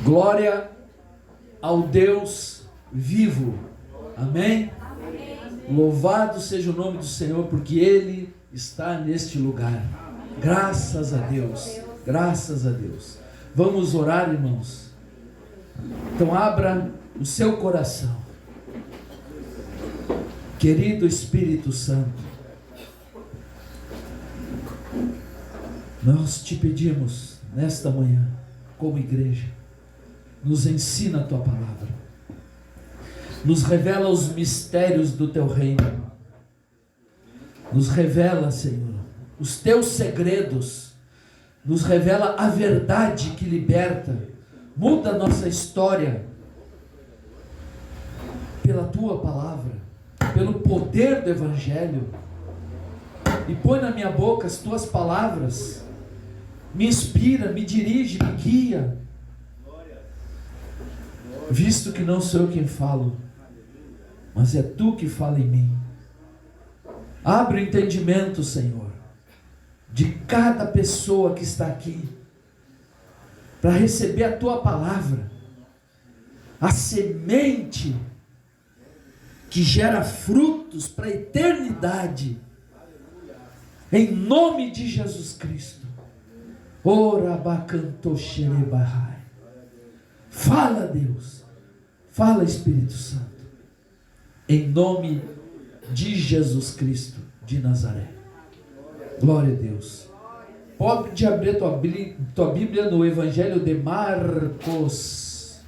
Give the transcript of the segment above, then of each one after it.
Glória ao Deus vivo. Amém? Louvado seja o nome do Senhor, porque Ele está neste lugar. Graças a Deus. Graças a Deus. Vamos orar, irmãos. Então abra o seu coração. Querido Espírito Santo, nós te pedimos nesta manhã, como igreja, nos ensina a tua palavra, nos revela os mistérios do teu reino, nos revela, Senhor, os teus segredos, nos revela a verdade que liberta, muda a nossa história, pela tua palavra, pelo poder do Evangelho, e põe na minha boca as tuas palavras, me inspira, me dirige, me guia, visto que não sou eu quem falo, mas é tu que fala em mim. Abre o entendimento, Senhor, de cada pessoa que está aqui, para receber a tua palavra, a semente que gera frutos para a eternidade, em nome de Jesus Cristo. Ora bacanto xerebahai. Fala, Deus, fala, Espírito Santo, em nome de Jesus Cristo de Nazaré. Glória a Deus. Pode abrir tua Bíblia no Evangelho de Marcos,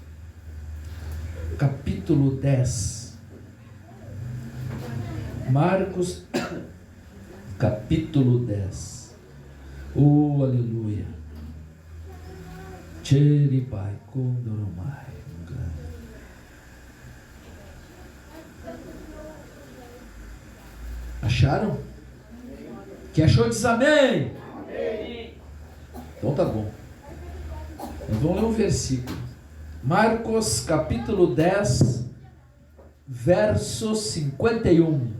capítulo 10. Marcos, capítulo 10. Oh, aleluia. Cheribai Kondoromai. Acharam? Quem achou diz amém. Amém. Então tá bom. Nós vamos ler um versículo. Marcos capítulo 10, verso 51.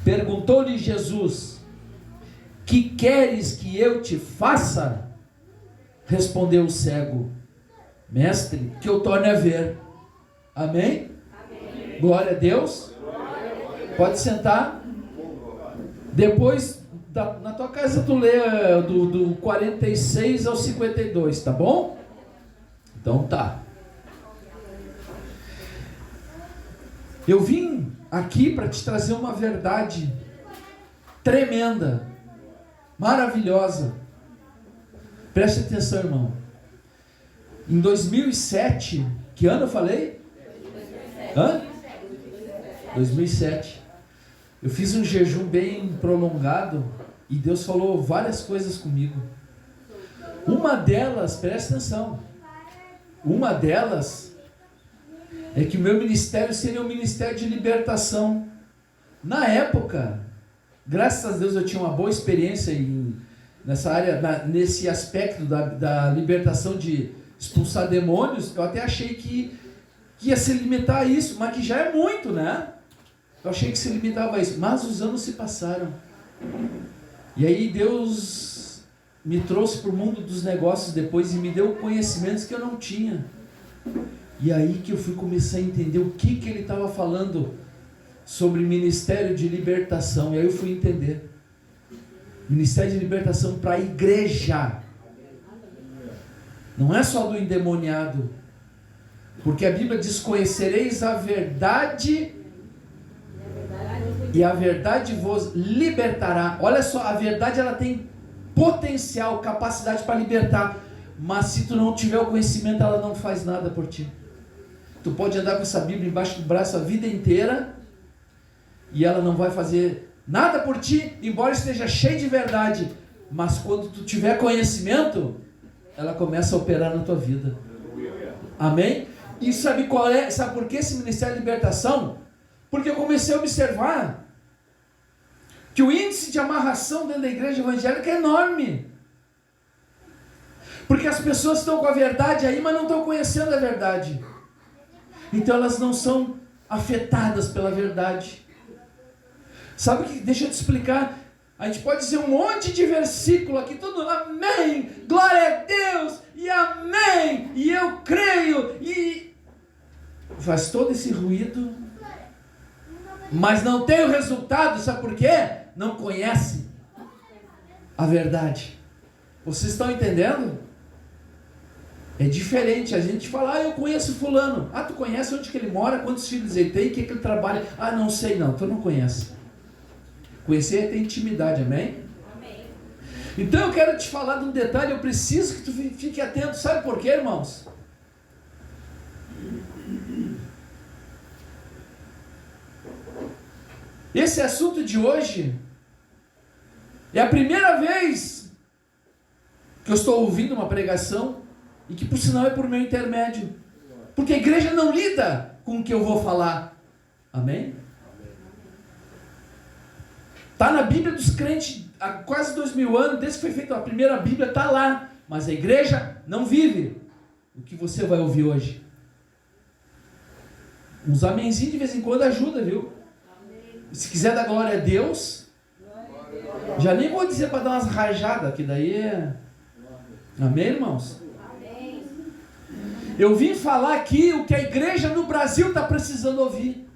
Perguntou-lhe Jesus: que queres que eu te faça? Respondeu o cego: mestre, que eu torne a ver. Amém? Amém. Glória a Deus. Pode sentar. Depois, na tua casa tu lê do 46 ao 52, tá bom? Então tá. Eu vim aqui para te trazer uma verdade tremenda, maravilhosa. Preste atenção, irmão. Em 2007, que ano eu falei? 2007. Eu fiz um jejum bem prolongado e Deus falou várias coisas comigo. Uma delas, preste atenção, uma delas é que o meu ministério seria um ministério de libertação. Na época, graças a Deus eu tinha uma boa experiência nessa área, nesse aspecto da libertação, de expulsar demônios. Eu até achei que ia se limitar a isso, mas que já é muito, né? Eu achei que se limitava a isso, mas os anos se passaram. E aí Deus me trouxe para o mundo dos negócios depois e me deu conhecimentos que eu não tinha. E aí que eu fui começar a entender o que ele estava falando sobre ministério de libertação. E aí eu fui entender. Ministério de libertação para a igreja. Não é só do endemoniado. Porque a Bíblia diz: conhecereis a verdade e a verdade vos libertará. Olha só, a verdade ela tem potencial, capacidade para libertar. Mas se tu não tiver o conhecimento, ela não faz nada por ti. Tu pode andar com essa Bíblia embaixo do braço a vida inteira e ela não vai fazer nada por ti, embora esteja cheia de verdade. Mas quando tu tiver conhecimento, ela começa a operar na tua vida. Amém? E sabe qual é? Sabe por que esse ministério de libertação? Porque eu comecei a observar que o índice de amarração dentro da igreja evangélica é enorme. Porque as pessoas estão com a verdade aí, mas não estão conhecendo a verdade. Então elas não são afetadas pela verdade. Sabe o que? Deixa eu te explicar. A gente pode dizer um monte de versículo aqui, tudo amém, glória a Deus, e amém, faz todo esse ruído, mas não tem o resultado, sabe por quê? Não conhece a verdade. Vocês estão entendendo? É diferente a gente falar, eu conheço fulano. Tu conhece onde que ele mora, quantos filhos ele tem, o que ele trabalha? Não sei não, tu não conhece. Conhecer é ter intimidade, amém? Amém. Então eu quero te falar de um detalhe, eu preciso que tu fique atento, sabe por quê, irmãos? Esse assunto de hoje é a primeira vez que eu estou ouvindo uma pregação e que por sinal é por meu intermédio, porque a igreja não lida com o que eu vou falar, amém? Está na Bíblia dos crentes há quase 2000 anos, desde que foi feita a primeira Bíblia, está lá, mas a igreja não vive o que você vai ouvir hoje. Uns amenzinhos de vez em quando ajuda, viu? Se quiser dar glória a Deus, já nem vou dizer para dar umas rajadas, que daí é... Amém, irmãos? Amém. Eu vim falar aqui o que a igreja no Brasil está precisando ouvir.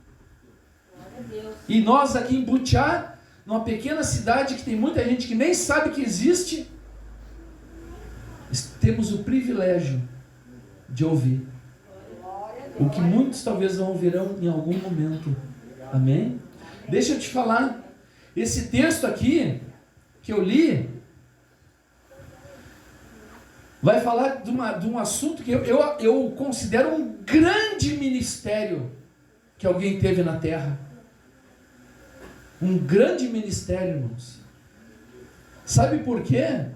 E nós aqui em Butiá, numa pequena cidade que tem muita gente que nem sabe que existe, temos o privilégio de ouvir o que muitos talvez não ouvirão em algum momento. Amém? Deixa eu te falar, esse texto aqui que eu li vai falar de um assunto que eu considero um grande ministério que alguém teve na terra. Um grande ministério, irmãos. Sabe por quê?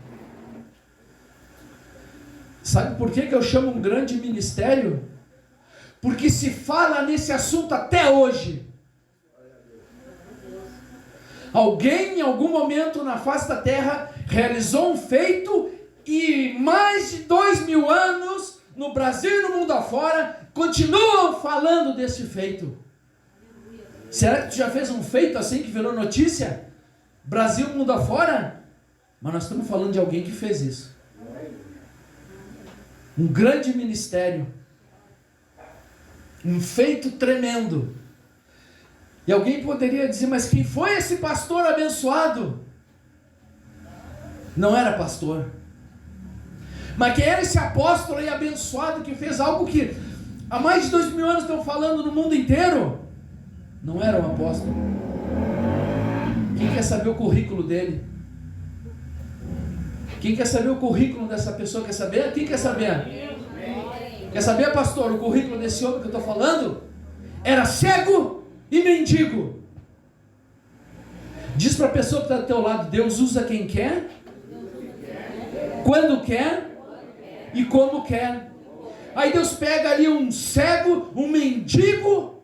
Sabe por quê que eu chamo um grande ministério? Porque se fala nesse assunto até hoje. Alguém em algum momento na face da terra realizou um feito e mais de 2000 anos no Brasil e no mundo afora continuam falando desse feito. Será que tu já fez um feito assim que virou notícia? Brasil, mundo afora? Mas nós estamos falando de alguém que fez isso. Um grande ministério. Um feito tremendo. E alguém poderia dizer, mas quem foi esse pastor abençoado? Não era pastor. Mas quem era esse apóstolo aí abençoado que fez algo que há mais de 2000 anos estão falando no mundo inteiro? Não era um apóstolo. Quem quer saber o currículo dele? Quem quer saber o currículo dessa pessoa? Quer saber? Quem quer saber? Quer saber, pastor, o currículo desse homem que eu estou falando? Era cego e mendigo. Diz para a pessoa que está do teu lado, Deus usa quem quer, quando quer e como quer. Aí Deus pega ali um cego, um mendigo,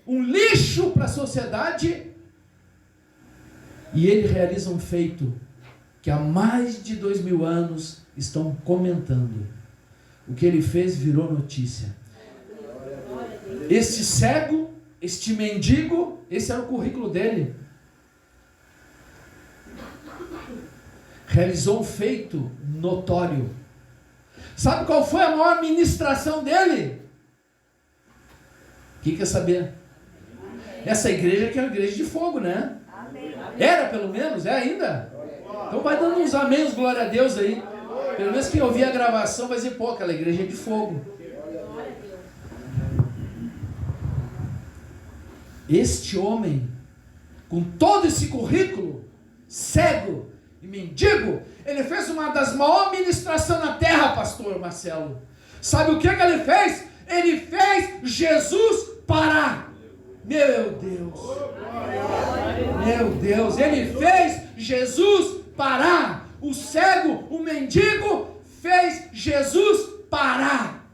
um lixo para a sociedade, e ele realiza um feito que há mais de 2000 anos estão comentando. O que ele fez virou notícia. Este cego, este mendigo, esse era o currículo dele. Realizou um feito notório. Sabe qual foi a maior ministração dele? Quem quer saber? Essa igreja que é uma igreja de fogo, né? Era pelo menos? É ainda? Então vai dando uns amém, uns glória a Deus aí. Pelo menos quem ouvir a gravação vai dizer, pô, aquela igreja é de fogo. Este homem, com todo esse currículo, cego e mendigo, ele fez uma das maiores ministrações na terra, pastor Marcelo. Sabe o que ele fez? Ele fez Jesus parar. Meu Deus. Meu Deus. Ele fez Jesus parar. O cego, o mendigo, fez Jesus parar.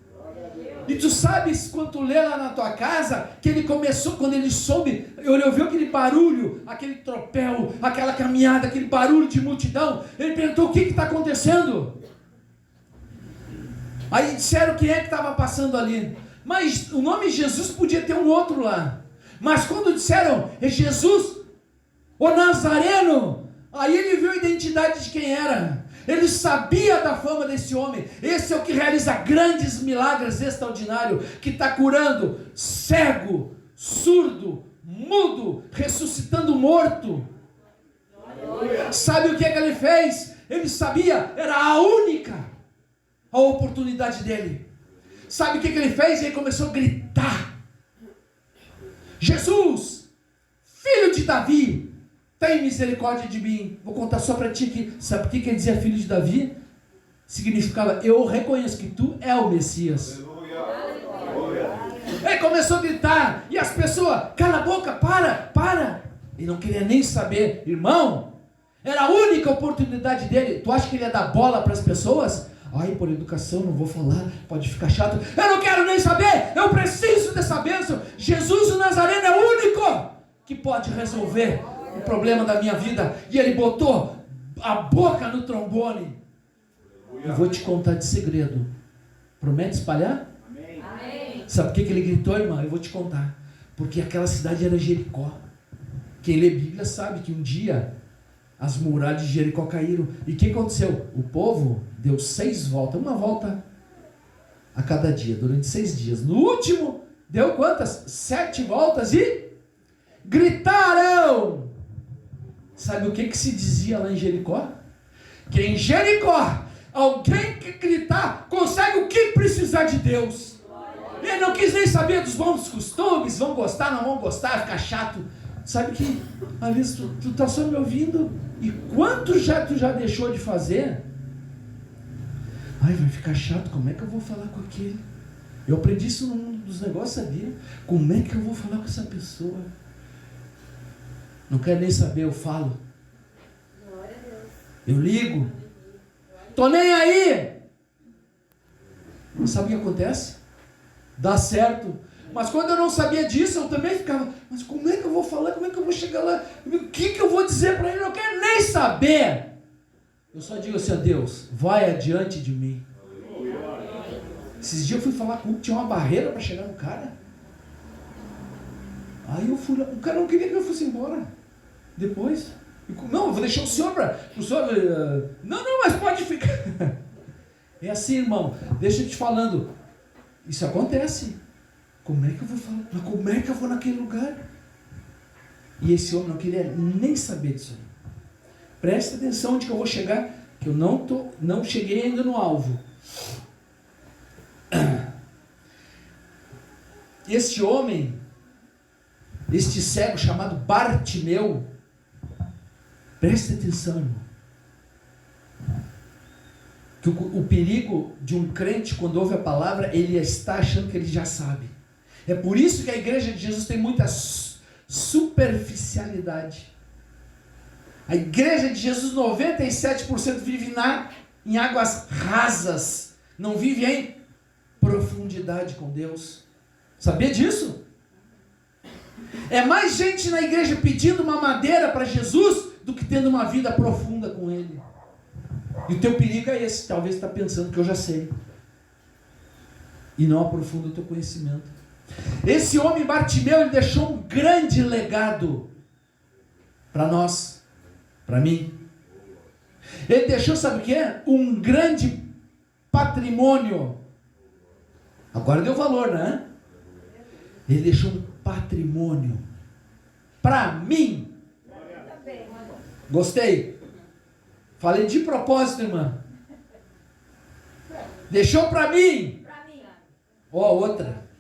E tu sabes, quando tu lê lá na tua casa, que ele começou, quando ele soube, ele ouviu aquele barulho, aquele tropel, aquela caminhada, aquele barulho de multidão, ele perguntou, o que está acontecendo? Aí disseram quem é que estava passando ali. Mas o nome Jesus podia ter um outro lá. Mas quando disseram, é Jesus, o Nazareno, aí ele viu a identidade de quem era. Ele sabia da fama desse homem. Esse é o que realiza grandes milagres extraordinários, que está curando cego, surdo, mudo, ressuscitando morto. Sabe o que é que ele fez? Ele sabia, era a única a oportunidade dele. Sabe o que ele fez? Ele começou a gritar: Jesus, filho de Davi, tem misericórdia de mim. Vou contar só para ti que, sabe por que ele dizia filho de Davi? Significava, eu reconheço que tu é o Messias. Ele começou a gritar, e as pessoas, cala a boca, para. Ele não queria nem saber. Irmão, era a única oportunidade dele. Tu acha que ele ia dar bola para as pessoas? Ai, por educação, não vou falar, pode ficar chato. Eu não quero nem saber, eu preciso dessa bênção. Jesus o Nazareno é o único que pode resolver o problema da minha vida. E ele botou a boca no trombone. Eu vou te contar de segredo. Promete espalhar? Amém. Sabe por que ele gritou, irmão? Eu vou te contar. Porque aquela cidade era Jericó. Quem lê Bíblia sabe que um dia as muralhas de Jericó caíram. E o que aconteceu? O povo deu 6 voltas, uma volta a cada dia, durante 6 dias. No último, deu quantas? 7 voltas e gritaram. Sabe o que se dizia lá em Jericó? Que em Jericó, alguém que gritar consegue o que precisar de Deus. Ele não quis nem saber dos bons costumes, vão gostar, não vão gostar, ficar chato. Sabe que, às vezes, tu tá só me ouvindo, e quanto tu já deixou de fazer? Ai, vai ficar chato, como é que eu vou falar com aquele? Eu aprendi isso num dos negócios, sabia? Como é que eu vou falar com essa pessoa? Não quero nem saber, eu falo. Eu ligo. Tô nem aí. Sabe o que acontece? Dá certo. Mas quando eu não sabia disso, eu também ficava, mas como é que eu vou falar? Como é que eu vou chegar lá? O que eu vou dizer para ele? Eu não quero nem saber. Eu só digo assim, ó, Deus, vai adiante de mim. Esses dias eu fui falar com um que tinha uma barreira para chegar no cara. Aí eu fui lá, o cara não queria que eu fosse embora. Depois, não, eu vou deixar o senhor para o senhor. Não, mas pode ficar. É assim, irmão, deixa eu te falando. Isso acontece. Como é que eu vou falar? Mas como é que eu vou naquele lugar? E esse homem não queria nem saber disso. Presta atenção onde que eu vou chegar, que eu não cheguei ainda no alvo. Este homem, este cego chamado Bartimeu, presta atenção, irmão. Que o perigo de um crente, quando ouve a palavra, ele está achando que ele já sabe. É por isso que a igreja de Jesus tem muita superficialidade. A igreja de Jesus, 97% vive em águas rasas. Não vive em profundidade com Deus. Sabia disso? É mais gente na igreja pedindo uma madeira para Jesus do que tendo uma vida profunda com Ele. E o teu perigo é esse. Talvez você está pensando que eu já sei. E não aprofunda o teu conhecimento. Esse homem Bartimeu, ele deixou um grande legado para nós, para mim. Ele deixou, sabe o que é? Um grande patrimônio. Agora deu valor, né? Ele deixou um patrimônio para mim. Gostei. Falei de propósito, irmã. Deixou para mim. Ó, outra.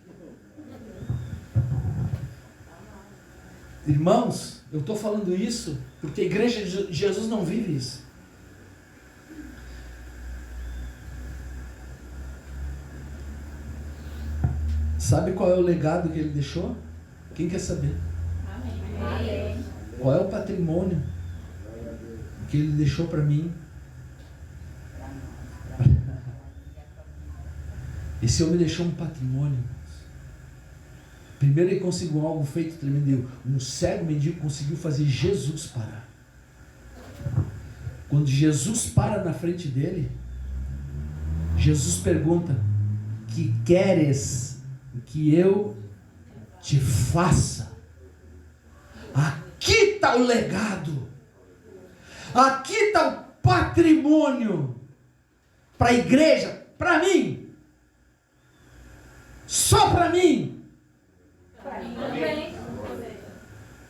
Irmãos, eu estou falando isso porque a igreja de Jesus não vive isso. Sabe qual é o legado que ele deixou? Quem quer saber? Amém. Qual é o patrimônio que ele deixou para mim? Esse homem deixou um patrimônio. Primeiro ele conseguiu algo feito tremendo. Um cego mendigo conseguiu fazer Jesus parar. Quando Jesus para na frente dele, Jesus pergunta: que queres que eu te faça? Aqui está o legado. Aqui está patrimônio para a igreja, para mim. Só para mim. Para mim também.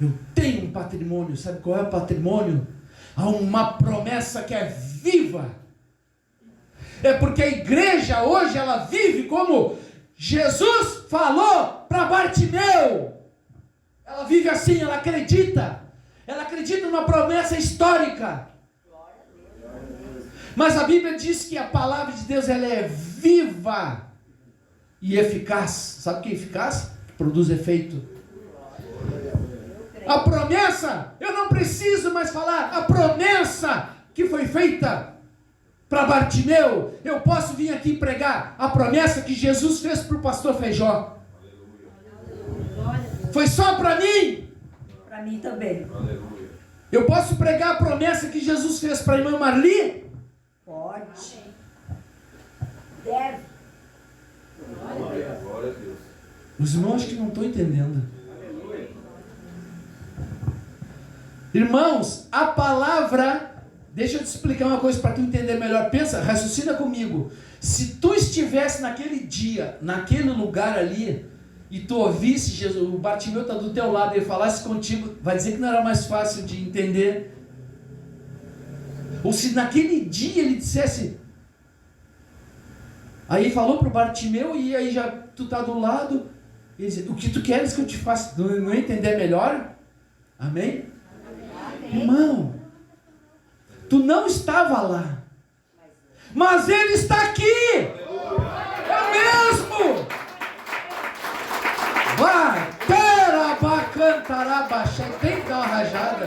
Eu tenho um patrimônio. Sabe qual é o patrimônio? Há uma promessa que é viva. É porque a igreja hoje ela vive como Jesus falou para Bartimeu. Ela vive assim, ela acredita. Ela acredita numa promessa histórica. Mas a Bíblia diz que a palavra de Deus ela é viva e eficaz. Sabe o que é eficaz? Produz efeito. A promessa, eu não preciso mais falar, a promessa que foi feita para Bartimeu, eu posso vir aqui pregar a promessa que Jesus fez para o pastor Feijó. Foi só para mim? Para mim também. Eu posso pregar a promessa que Jesus fez para a irmã Marli? Pode. Deve. Glória a Deus. Os irmãos acho que não estão entendendo. Irmãos, a palavra, deixa eu te explicar uma coisa para tu entender melhor. Pensa, raciocina comigo. Se tu estivesse naquele dia, naquele lugar ali, e tu ouvisse Jesus, o Bartimeu está do teu lado, ele falasse contigo, vai dizer que não era mais fácil de entender? Ou se naquele dia ele dissesse, aí falou para o Bartimeu, e aí já tu está do lado, ele diz, o que tu queres que eu te faça? Não entender melhor? Amém? Irmão, tu não estava lá, mas ele está aqui. É mesmo. Vai, tem que dar uma rajada.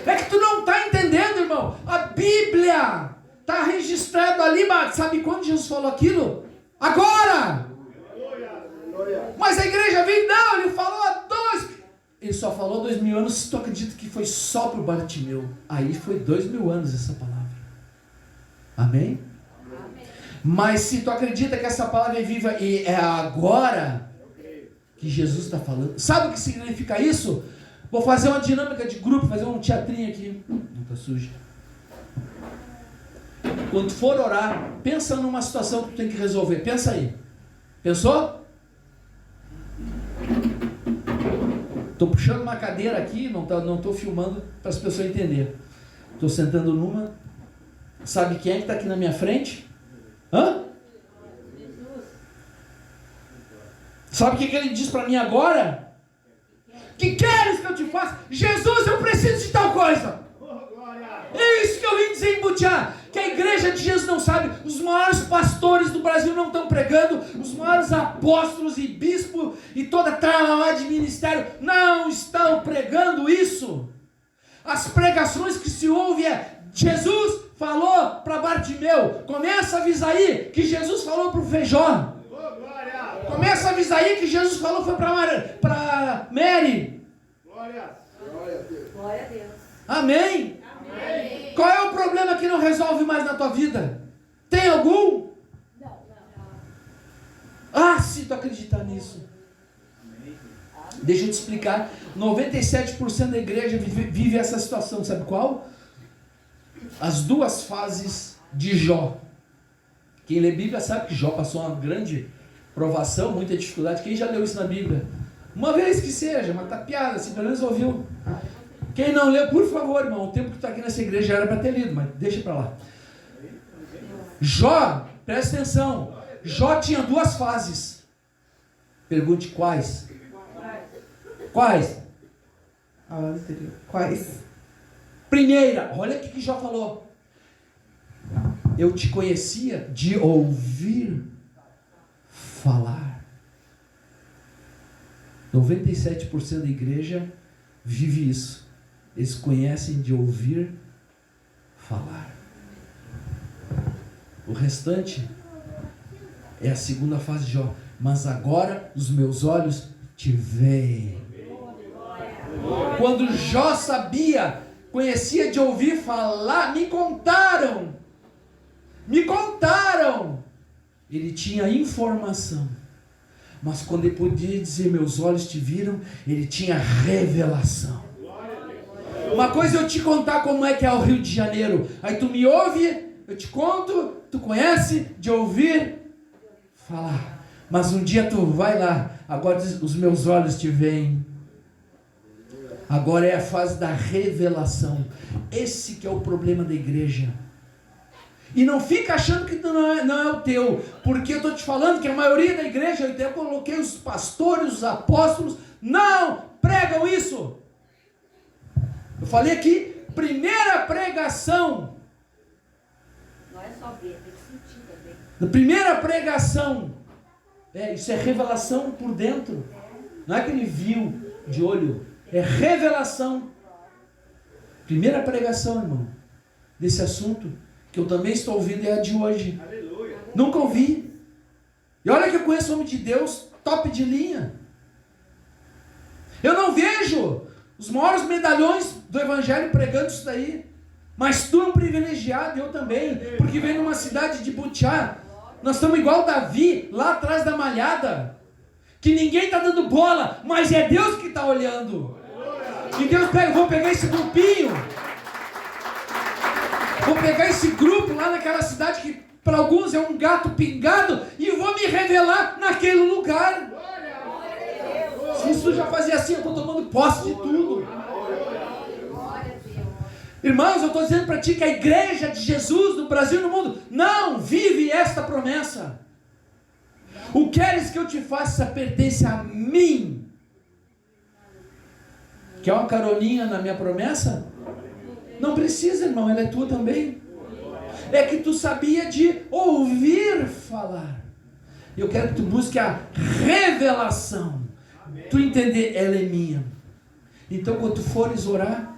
É que tu não está entendendo, irmão. A Bíblia está registrado ali, mas sabe quando Jesus falou aquilo? Agora. Mas a igreja veio, não, ele falou há 2. Ele só falou 2000 anos, se tu acredita que foi só para o Bartimeu. Aí foi 2000 anos essa palavra. Amém? Amém? Mas se tu acredita que essa palavra é viva e é agora que Jesus está falando. Sabe o que significa isso? Vou fazer uma dinâmica de grupo, fazer um teatrinho aqui. Não está sujo. Quando for orar, pensa numa situação que tu tem que resolver. Pensa aí. Pensou? Estou puxando uma cadeira aqui, não estou filmando para as pessoas entenderem. Estou sentando numa. Sabe quem é que está aqui na minha frente? Hã? Sabe o que ele diz para mim agora? Que queres que eu te faça? Jesus, eu preciso de tal coisa. É isso que eu vim dizer em Butiá. Que a igreja de Jesus não sabe. Os maiores pastores do Brasil não estão pregando. Os maiores apóstolos e bispos e toda a tralha de ministério não estão pregando isso. As pregações que se ouve é Jesus falou para Bartimeu. Começa a avisar aí que Jesus falou para o Feijó. Começa a avisar aí que Jesus falou foi para Mary. Glória a Deus. Amém? Amém. Qual é o problema que não resolve mais na tua vida? Tem algum? Não. Ah, se tu acreditar nisso. Deixa eu te explicar. 97% da igreja vive essa situação. Sabe qual? As duas fases de Jó. Quem lê Bíblia sabe que Jó passou uma grande provação, muita dificuldade. Quem já leu isso na Bíblia? Uma vez que seja, mas tá piada, assim, pelo menos ouviu. Quem não leu, por favor, irmão, o tempo que tu está aqui nessa igreja já era para ter lido, mas deixa para lá. Jó, presta atenção, Jó tinha duas fases. Pergunte quais? Quais? Quais? Primeira, olha o que Jó falou. Eu te conhecia de ouvir falar. 97% da igreja vive isso. Eles conhecem de ouvir falar. O restante é a segunda fase de Jó. Mas agora os meus olhos te veem. Quando Jó sabia, conhecia de ouvir falar, me contaram. Ele tinha informação. Mas quando ele podia dizer, meus olhos te viram, ele tinha revelação. Uma coisa é eu te contar como é que é o Rio de Janeiro. Aí tu me ouve, eu te conto, tu conhece, de ouvir falar. Mas um dia tu vai lá, agora os meus olhos te veem. Agora é a fase da revelação. Esse que é o problema da igreja. E não fica achando que não é o teu. Porque eu estou te falando que a maioria da igreja, eu até coloquei os pastores, os apóstolos, não pregam isso. Eu falei aqui, primeira pregação. Não é só ver, tem que sentir também. Na primeira pregação. Isso é revelação por dentro. Não é que ele viu de olho. É revelação. Primeira pregação, irmão, desse assunto, que eu também estou ouvindo, é a de hoje. Aleluia. Nunca ouvi. E olha que eu conheço o homem de Deus, top de linha. Eu não vejo os maiores medalhões do evangelho pregando isso daí. Mas tu é um privilegiado, eu também, porque vem numa cidade de Butiá. Nós estamos igual Davi, lá atrás da malhada, que ninguém está dando bola, mas é Deus que está olhando. E Deus pega, vou pegar esse grupinho, vou pegar esse grupo lá naquela cidade que para alguns é um gato pingado, e vou me revelar naquele lugar. Se isso já fazia assim, eu estou tomando posse de tudo. Irmãos, eu estou dizendo para ti que a igreja de Jesus no Brasil e no mundo não vive esta promessa. O queres que eu te faça pertence a mim. Quer uma caroninha na minha promessa? Não precisa, irmão, ela é tua também. É que tu sabia de ouvir falar. Eu quero que tu busque a revelação. Tu entender, ela é minha. Então quando tu fores orar,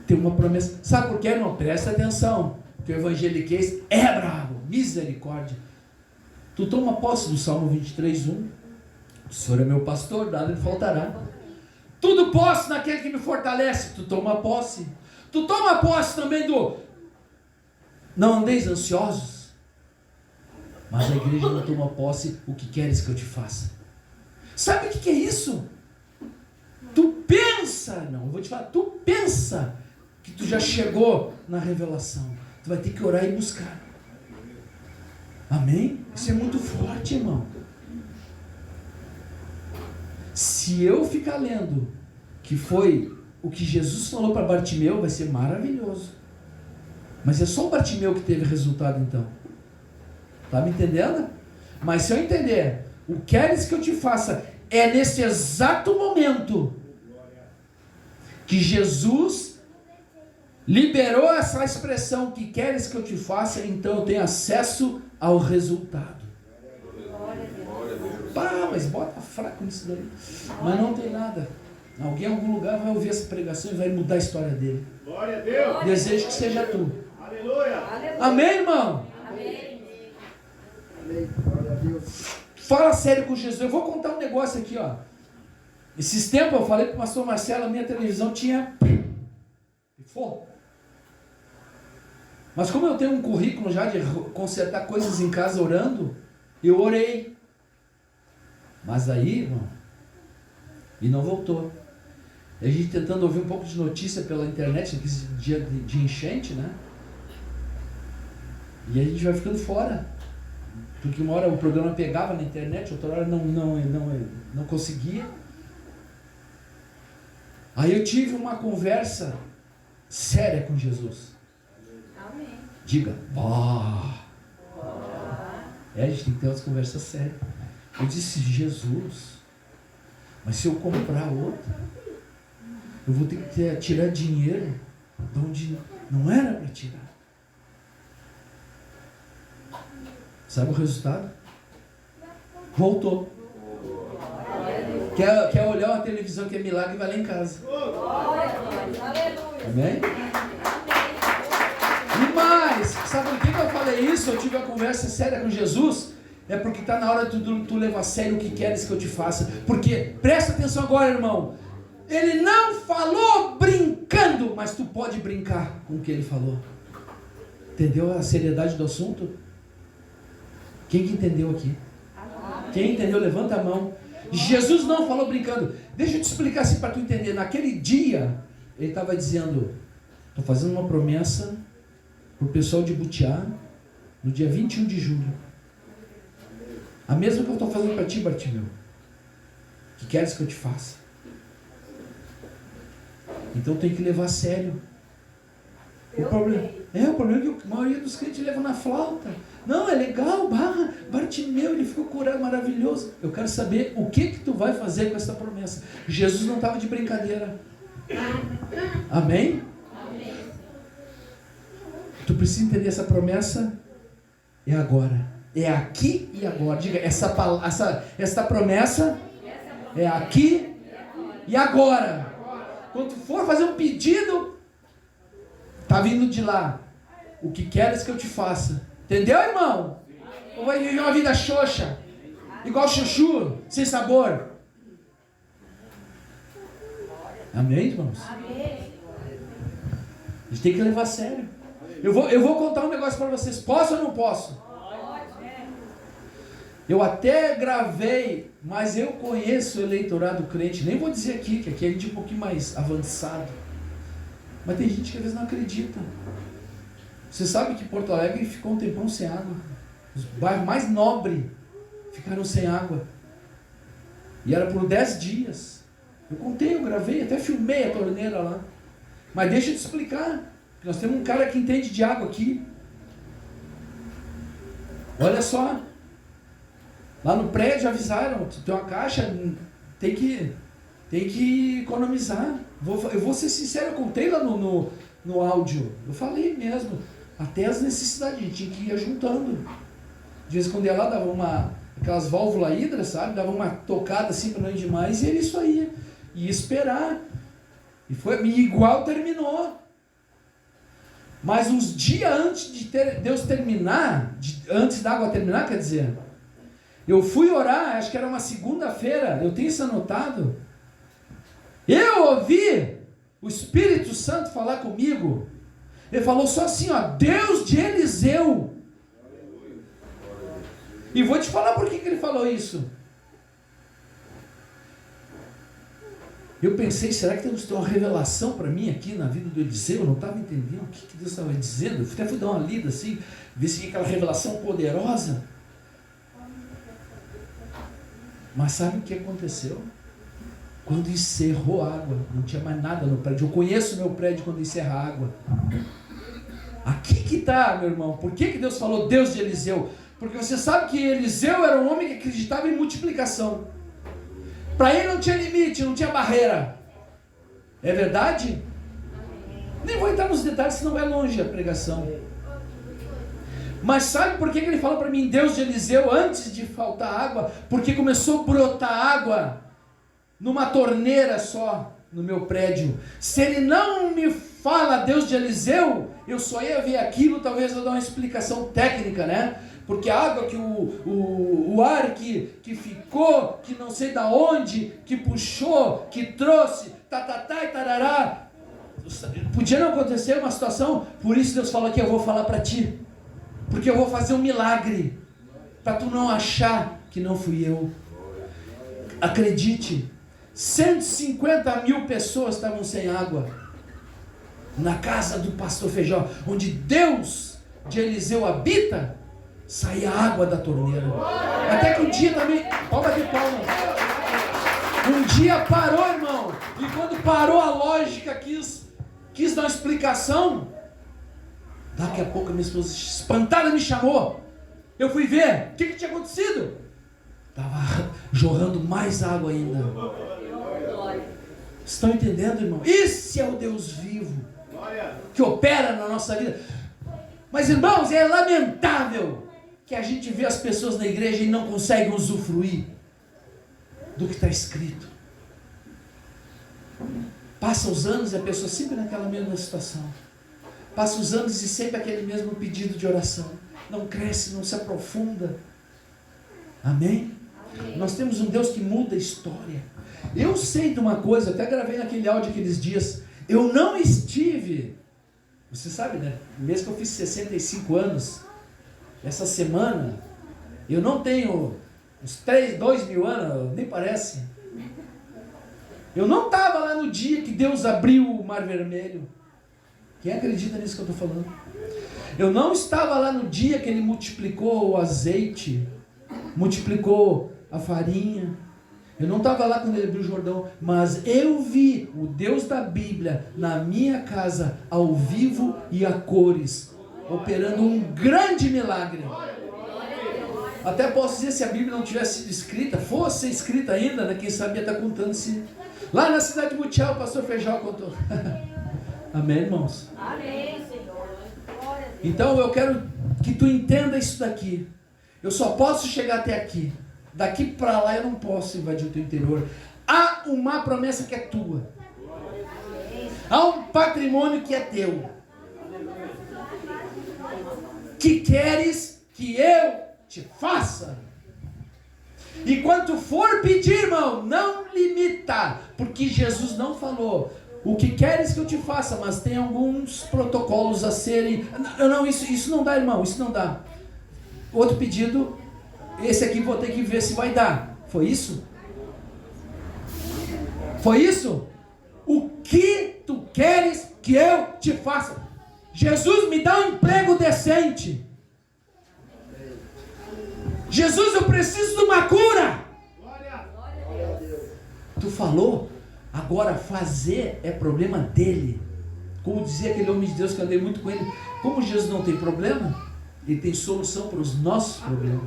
tem uma promessa. Sabe por quê, irmão? Presta atenção. Que o evangeliquez é bravo. Misericórdia. Tu toma posse do Salmo 23:1. O Senhor é meu pastor, nada me faltará. Tudo posso naquele que me fortalece. Tu toma posse. Tu toma posse também do não andeis ansiosos. Mas a igreja não toma posse. O que queres que eu te faça? Sabe o que é isso? Tu pensa, não, eu vou te falar, tu pensa que tu já chegou na revelação. Tu vai ter que orar e buscar. Amém? Isso é muito forte, irmão. Se eu ficar lendo que foi o que Jesus falou para Bartimeu, vai ser maravilhoso. Mas é só o Bartimeu que teve resultado então. Tá me entendendo? Mas se eu entender, o que queres que eu te faça é nesse exato momento que Jesus liberou essa expressão, que queres que eu te faça, então eu tenho acesso ao resultado. Pá, mas bota fraco nisso daí. Mas não tem nada. Alguém em algum lugar vai ouvir essa pregação e vai mudar a história dele. Glória a Deus. Desejo que seja tu. Aleluia. Amém, irmão? Amém. Glória a Deus. Fala sério com Jesus. Eu vou contar um negócio aqui, ó. Esses tempos eu falei para o pastor Marcelo, a minha televisão tinha fogo. Mas como eu tenho um currículo já de consertar coisas em casa orando, eu orei. Mas aí, irmão, e não voltou. E a gente tentando ouvir um pouco de notícia pela internet, nesse dia de enchente, né? E a gente vai ficando fora. Porque uma hora o programa pegava na internet, outra hora não conseguia. Aí eu tive uma conversa séria com Jesus. Amém. Diga, a gente tem que ter umas conversas sérias. Eu disse, Jesus, mas se eu comprar outra, eu vou ter que tirar dinheiro de onde não era para tirar. Sabe o resultado? Voltou. Quer olhar uma televisão que é milagre, vai lá em casa. Amém? E mais, sabe por que eu falei isso? Eu tive uma conversa séria com Jesus. É porque está na hora de tu levar a sério o que queres que eu te faça. Porque, presta atenção agora, irmão. Ele não falou brincando, mas tu pode brincar com o que ele falou. Entendeu a seriedade do assunto? Quem que entendeu aqui? Quem entendeu, levanta a mão. Jesus não falou brincando. Deixa eu te explicar assim para tu entender. Naquele dia, ele estava dizendo, estou fazendo uma promessa para o pessoal de Butiá, no dia 21 de julho. A mesma que eu estou fazendo para ti, Bartimeu. Que queres que eu te faça? Então tem que levar a sério. O problema é que a maioria dos crentes leva na flauta. Não, é legal, Bartimeu, ele ficou curado, maravilhoso. Eu quero saber o que tu vai fazer com essa promessa. Jesus não estava de brincadeira. Amém? Amém. Tu precisa entender, essa promessa é agora. É aqui e agora. Diga, essa promessa é aqui e agora. Quando tu for fazer um pedido, tá vindo de lá. O que queres que eu te faça? Entendeu, irmão? Ou vai viver uma vida xoxa, igual chuchu, sem sabor? Amém, irmãos? Amém. A gente tem que levar a sério. Eu vou contar um negócio para vocês. Posso ou não posso? Eu até gravei, mas eu conheço o eleitorado crente. Nem vou dizer aqui, que aqui a gente é um pouquinho mais avançado. Mas tem gente que às vezes não acredita. Você sabe que Porto Alegre ficou um tempão sem água. Os bairros mais nobres ficaram sem água. E era por 10 dias. Eu contei, eu gravei, até filmei a torneira lá. Mas deixa eu te explicar. Nós temos um cara que entende de água aqui. Olha só. Lá no prédio avisaram, tem uma caixa, tem que economizar. Eu vou ser sincero, eu contei lá no áudio. Eu falei mesmo. Até as necessidades, a gente tinha que ir juntando. De vez em quando ia lá, dava aquelas válvulas hidras, sabe? Dava uma tocada assim para não ir demais, e era isso aí. Ia esperar. E igual terminou. Mas uns dias antes de Deus terminar, antes da água terminar, quer dizer, eu fui orar, acho que era uma segunda-feira, eu tenho isso anotado. Eu ouvi o Espírito Santo falar comigo. Ele falou só assim, ó, Deus de Eliseu. E vou te falar por que ele falou isso. Eu pensei, será que Deus tem uma revelação para mim aqui na vida do Eliseu? Eu não estava entendendo o que Deus estava dizendo. Eu até fui dar uma lida assim, ver se tinha aquela revelação poderosa. Mas sabe o que aconteceu? Quando encerrou a água, não tinha mais nada no prédio. Eu conheço o meu prédio quando encerra a água. Aqui que está, meu irmão. Por que Deus falou Deus de Eliseu? Porque você sabe que Eliseu era um homem que acreditava em multiplicação. Para ele não tinha limite, não tinha barreira. É verdade? Nem vou entrar nos detalhes, senão vai longe a pregação. Mas sabe por que ele fala para mim, Deus de Eliseu, antes de faltar água? Porque começou a brotar água numa torneira só no meu prédio. Se ele não me fala Deus de Eliseu, eu só ia ver aquilo, talvez eu dar uma explicação técnica, né? Porque a água que o ar que ficou, que não sei da onde, que puxou, que trouxe, e tarará. Podia não acontecer uma situação, por isso Deus falou aqui, eu vou falar para ti. Porque eu vou fazer um milagre, para tu não achar que não fui eu. Acredite, 150 mil pessoas estavam sem água, na casa do pastor Feijó, onde Deus de Eliseu habita, saía água da torneira. Até que um dia também, pode bater palmas. Um dia parou, irmão, e quando parou a lógica quis dar uma explicação. Daqui a pouco a minha esposa espantada me chamou. Eu fui ver o que tinha acontecido. Estava jorrando mais água ainda. Estão entendendo, irmão? Esse é o Deus vivo que opera na nossa vida. Mas, irmãos, é lamentável que a gente vê as pessoas na igreja e não conseguem usufruir do que está escrito. Passa os anos e a pessoa sempre naquela mesma situação. Passa os anos e sempre aquele mesmo pedido de oração. Não cresce, não se aprofunda. Amém? Amém. Nós temos um Deus que muda a história. Eu sei de uma coisa, até gravei naquele áudio aqueles dias. Eu não estive, você sabe, né? Mesmo que eu fiz 65 anos, essa semana, eu não tenho uns 2 mil anos, nem parece. Eu não estava lá no dia que Deus abriu o Mar Vermelho. Quem acredita nisso que eu estou falando? Eu não estava lá no dia que Ele multiplicou o azeite, multiplicou a farinha. Eu não estava lá quando Ele abriu o Jordão, mas eu vi o Deus da Bíblia na minha casa, ao vivo e a cores, operando um grande milagre. Até posso dizer, se a Bíblia não tivesse sido escrita, fosse escrita ainda, né? Quem sabia estar contando-se. Lá na cidade de Butiá, o pastor Feijão contou. Amém, irmãos? Amém, Senhor. Glória a Deus. Então eu quero que tu entenda isso daqui. Eu só posso chegar até aqui. Daqui para lá eu não posso invadir o teu interior. Há uma promessa que é tua. Há um patrimônio que é teu. Que queres que eu te faça? E quando tu for pedir, irmão, não limita. Porque Jesus não falou o que queres que eu te faça, mas tem alguns protocolos a serem... Não, isso não dá, irmão, isso não dá. Outro pedido, esse aqui vou ter que ver se vai dar. Foi isso? Foi isso? O que tu queres que eu te faça? Jesus, me dá um emprego decente. Jesus, eu preciso de uma cura. Tu falou? Agora fazer é problema dele. Como dizia aquele homem de Deus que eu andei muito com ele. Como Jesus não tem problema, ele tem solução para os nossos problemas.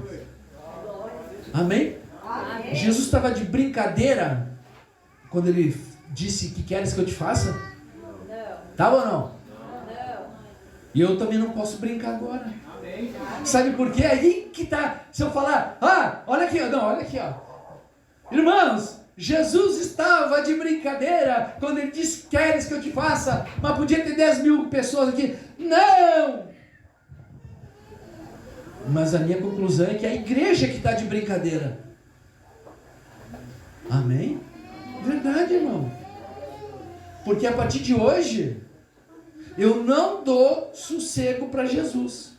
Amém? Amém. Jesus estava de brincadeira quando ele disse que queres que eu te faça? Não. Estava ou não? Não. E eu também não posso brincar agora. Sabe por quê? Aí que tá. Se eu falar, olha aqui, não, olha aqui, ó. Irmãos, Jesus estava de brincadeira quando ele disse, queres que eu te faça? Mas podia ter 10 mil pessoas aqui. Não! Mas a minha conclusão é que é a igreja que está de brincadeira. Amém? Verdade, irmão. Porque a partir de hoje, eu não dou sossego para Jesus.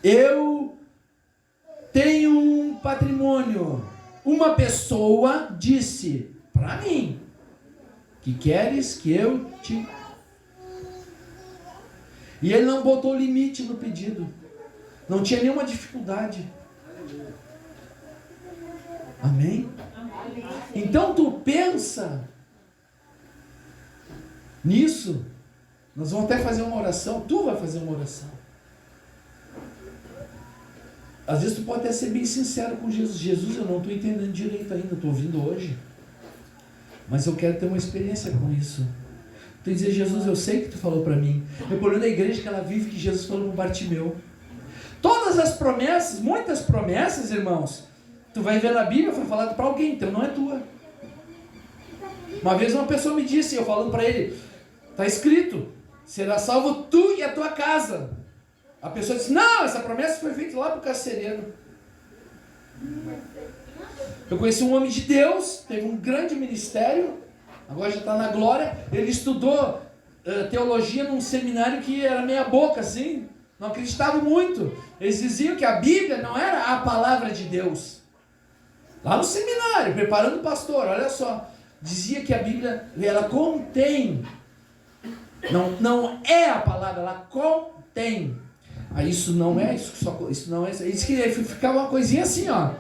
Eu tenho um patrimônio. Uma pessoa disse para mim que queres que eu te... E ele não botou limite no pedido. Não tinha nenhuma dificuldade. Amém? Então tu pensa nisso. Nós vamos até fazer uma oração. Tu vai fazer uma oração. Às vezes tu pode até ser bem sincero com Jesus. Jesus, eu não estou entendendo direito ainda. Estou ouvindo hoje. Mas eu quero ter uma experiência com isso. Tu dizer, Jesus, eu sei que tu falou para mim. O problema da igreja é que ela vive que Jesus falou para Bartimeu. Todas as promessas, muitas promessas, irmãos, tu vai ver na Bíblia, foi falado para alguém, então não é tua. Uma vez uma pessoa me disse, eu falando para ele, está escrito, será salvo tu e a tua casa. A pessoa disse, não, essa promessa foi feita lá para o carcereiro. Eu conheci um homem de Deus, teve um grande ministério, agora já está na glória. Ele estudou teologia num seminário que era meia boca assim, não acreditava muito. Eles diziam que a Bíblia não era a palavra de Deus. Lá no seminário, preparando o pastor, olha só, dizia que a Bíblia, ela contém, não é a palavra, ela contém. Isso não é isso não é isso. Isso que ficava uma coisinha assim, ó,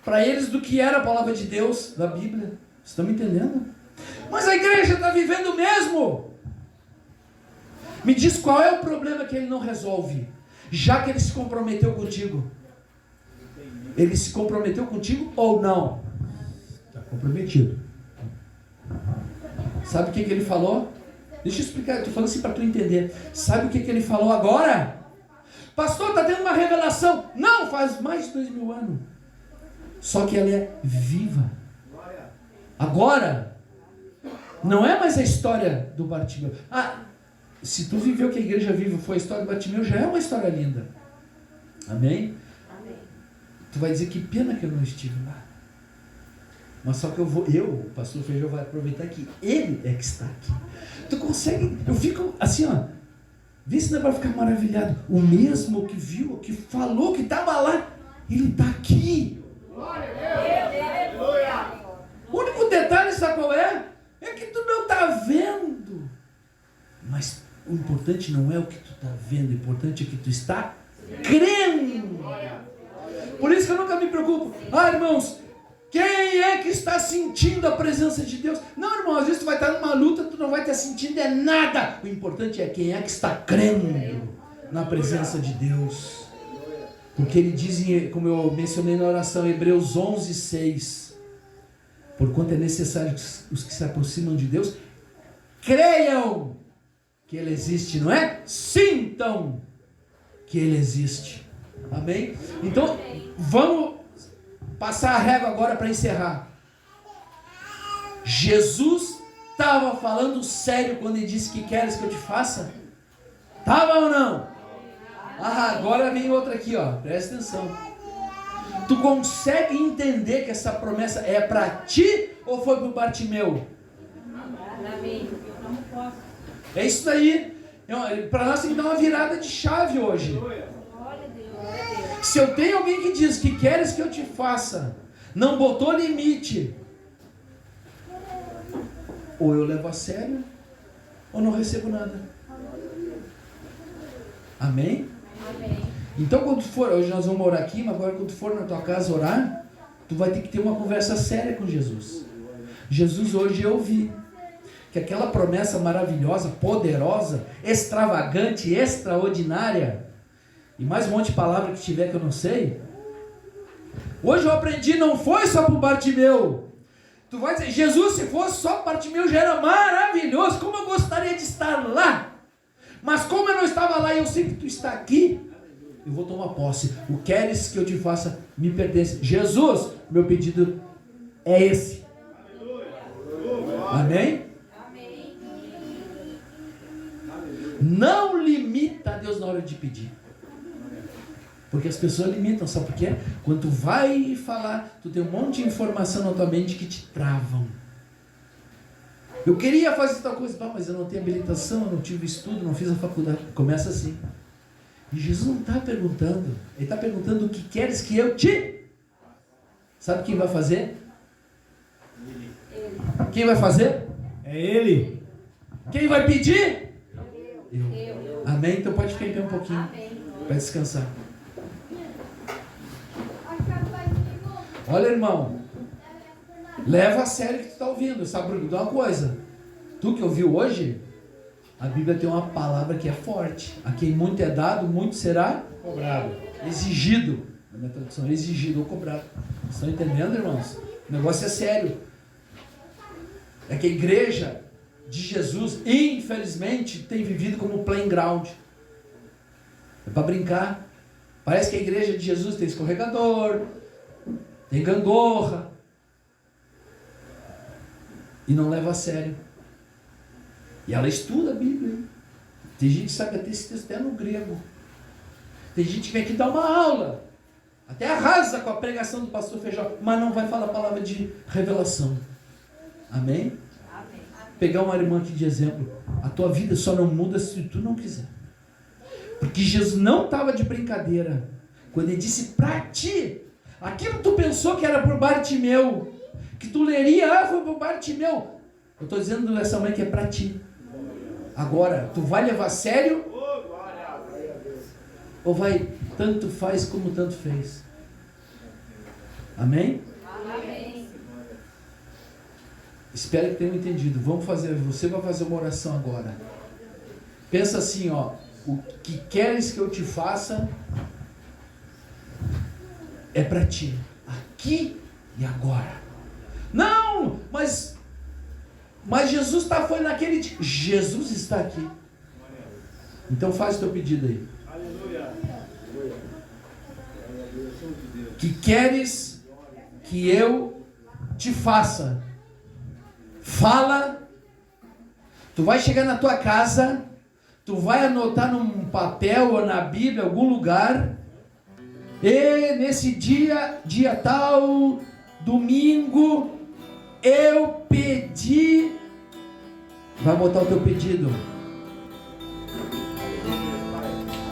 para eles do que era a palavra de Deus da Bíblia. Vocês estão me entendendo? Mas a igreja está vivendo mesmo. Me diz qual é o problema que ele não resolve, já que ele se comprometeu contigo. Ele se comprometeu contigo ou não? Está comprometido. Sabe o que ele falou? Deixa eu explicar, eu estou falando assim para tu entender. Sabe o que ele falou agora? Pastor, está tendo uma revelação. Não, faz mais de 2000 anos. Só que ela é viva. Agora, não é mais a história do Bartimeu. Se tu viveu o que a igreja vive, foi a história do Bartimeu, já é uma história linda. Amém? Amém. Tu vai dizer, que pena que eu não estive lá. Mas só que o pastor Feijão vai aproveitar que ele é que está aqui. Tu consegue, eu fico assim, ó, vê se não é para ficar maravilhado. O mesmo que viu, que falou, que estava lá, ele está aqui. O único detalhe, sabe qual é? É que tu não está vendo. Mas o importante não é o que tu está vendo, o importante é que tu está crendo. Por isso que eu nunca me preocupo. Irmãos, quem é que está sentindo a presença de Deus? Não, irmão, às vezes tu vai estar numa luta, tu não vai estar sentindo nada. O importante é quem é que está crendo na presença de Deus. Porque ele diz, como eu mencionei na oração, Hebreus 11:6, porquanto é necessário que os que se aproximam de Deus creiam que Ele existe, não é? Sintam que Ele existe. Amém? Então, vamos passar a régua agora para encerrar. Jesus estava falando sério quando ele disse que queres que eu te faça? Estava ou não? Agora vem outra aqui, ó. Presta atenção. Tu consegue entender que essa promessa é para ti ou foi para o Bartimeu? É isso daí. Para nós tem que dar uma virada de chave hoje. Se eu tenho alguém que diz que queres que eu te faça, não botou limite, ou eu levo a sério, ou não recebo nada. Amém? Amém. Então quando for, hoje nós vamos orar aqui, mas agora quando tu for na tua casa orar, tu vai ter que ter uma conversa séria com Jesus. Jesus, hoje eu vi que aquela promessa maravilhosa, poderosa, extravagante, extraordinária, e mais um monte de palavra que tiver que eu não sei, hoje eu aprendi, não foi só para o Bartimeu. Tu vai dizer, Jesus, se fosse só para o Bartimeu já era maravilhoso, como eu gostaria de estar lá, mas como eu não estava lá e eu sei que tu está aqui, eu vou tomar posse. O queres que eu te faça me pertence. Jesus, meu pedido é esse. Amém? Não limita a Deus na hora de pedir. Porque as pessoas limitam, sabe por quê? Quando tu vai falar, tu tem um monte de informação na tua mente que te travam. Eu queria fazer tal coisa, mas eu não tenho habilitação, eu não tive estudo, não fiz a faculdade. Começa assim. E Jesus não está perguntando, Ele está perguntando o que queres que eu te... Sabe quem vai fazer? Quem vai fazer? É Ele. Quem vai pedir? Eu. Amém? Então pode ficar em pé um pouquinho para descansar. Olha, irmão, leva a sério o que tu está ouvindo. Sabe de uma coisa? Tu que ouviu hoje, a Bíblia tem uma palavra que é forte. A quem muito é dado, muito será Cobrado. exigido. Na minha tradução, exigido ou cobrado. Vocês estão entendendo, irmãos? O negócio é sério. É que a igreja de Jesus, infelizmente, tem vivido como playground. É para brincar. Parece que a igreja de Jesus tem escorregador, tem gangorra, e não leva a sério. E ela estuda a Bíblia. Tem gente que sabe até esse texto até no grego. Tem gente que vem aqui dar uma aula, até arrasa com a pregação do pastor Feijó, mas não vai falar a palavra de revelação. Amém? Amém. Pegar uma irmã aqui de exemplo. A tua vida só não muda se tu não quiser. Porque Jesus não estava de brincadeira quando ele disse para ti. Aquilo que tu pensou que era por Bartimeu, que tu leria, foi por Bartimeu. Eu estou dizendo essa mãe que é para ti. Agora, tu vai levar a sério? Ou vai, tanto faz como tanto fez? Amém? Amém. Espero que tenham entendido. Vamos fazer, você vai fazer uma oração agora. Pensa assim, ó. O que queres que eu te faça é para ti, aqui e agora. Não, mas Jesus foi naquele dia. Jesus está aqui. Então faz o teu pedido aí. Aleluia. Que queres que eu te faça? Fala. Tu vai chegar na tua casa, tu vai anotar num papel ou na Bíblia, em algum lugar. E nesse dia tal, domingo, eu pedi. Vai botar o teu pedido.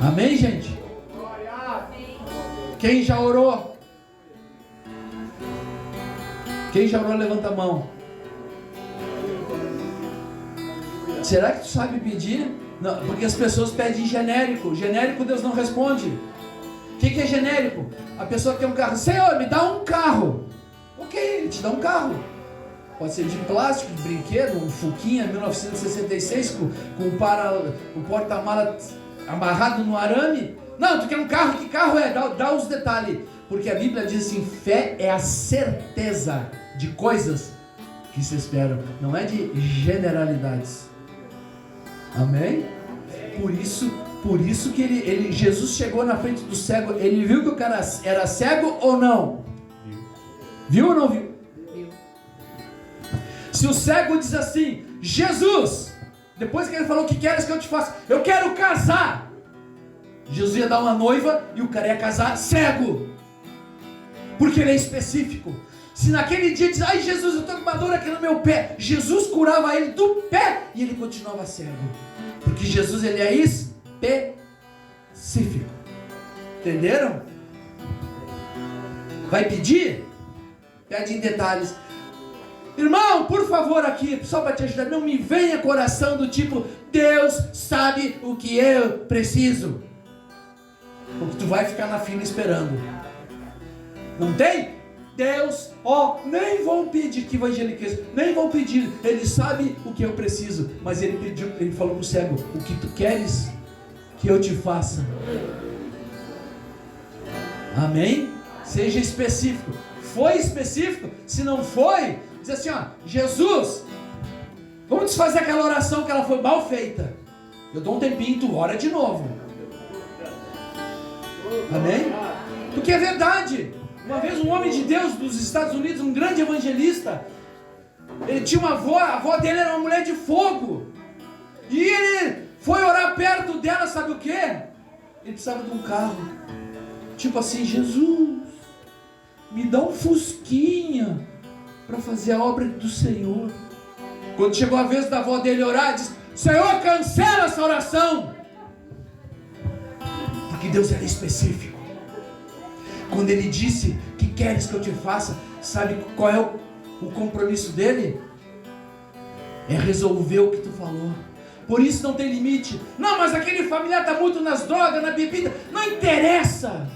Amém, gente? Quem já orou? Quem já orou, levanta a mão. Será que tu sabe pedir? Não, porque as pessoas pedem genérico. Genérico Deus não responde. O que é genérico? A pessoa quer um carro. Senhor, me dá um carro. Ok, ele te dá um carro. Pode ser de plástico, de brinquedo, um Fuquinha 1966 com o porta-mala amarrado no arame. Não, tu quer um carro? Que carro é? Dá os detalhes. Porque a Bíblia diz assim, fé é a certeza de coisas que se esperam. Não é de generalidades. Amém? Por isso que Jesus chegou na frente do cego. Ele viu que o cara era cego ou não? Viu ou não viu? Se o cego diz assim, Jesus, depois que ele falou, o que queres que eu te faça? Eu quero casar. Jesus ia dar uma noiva e o cara ia casar cego. Porque ele é específico. Se naquele dia diz, ai Jesus, eu estou com uma dor aqui no meu pé. Jesus curava ele do pé e ele continuava cego. Porque Jesus, ele é específico. Entenderam? Vai pedir? Pede em detalhes. Irmão, por favor aqui, só para te ajudar, não me venha coração do tipo, Deus sabe o que eu preciso. Porque tu vai ficar na fila esperando. Não tem? Deus, nem vão pedir, que evangeliquez, nem vão pedir, Ele sabe o que eu preciso, mas Ele falou para o cego, o que tu queres que eu te faça? Amém? Seja específico. Foi específico? Se não foi, diz assim, Jesus, vamos desfazer aquela oração que ela foi mal feita. Eu dou um tempinho, tu ora de novo. Amém? Porque é verdade. Uma vez um homem de Deus dos Estados Unidos, um grande evangelista, ele tinha uma avó, a avó dele era uma mulher de fogo. E ele foi orar perto dela, sabe o que? Ele precisava de um carro. Tipo assim, Jesus, me dá um fusquinha para fazer a obra do Senhor. Quando chegou a vez da avó dele orar, disse, Senhor, cancela essa oração. Porque Deus era específico. Quando ele disse, que queres que eu te faça? Sabe qual é o compromisso dele? É resolver o que tu falou. Por isso não tem limite. Não, mas aquele familiar está muito nas drogas, na bebida. Não interessa.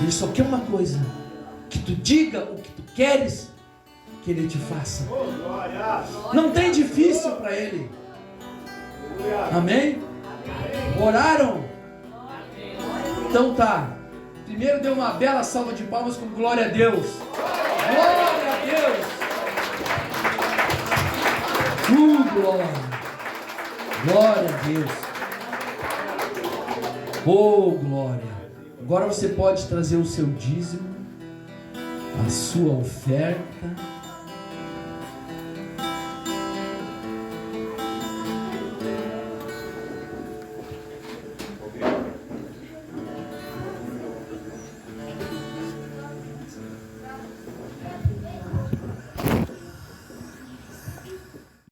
Ele só quer uma coisa. Que tu diga o que tu queres que ele te faça. Não tem difícil para ele. Amém? Oraram? Então tá. Primeiro deu uma bela salva de palmas com glória a Deus. Glória a Deus. Glória. Glória a Deus. Glória. Agora você pode trazer o seu dízimo, a sua oferta.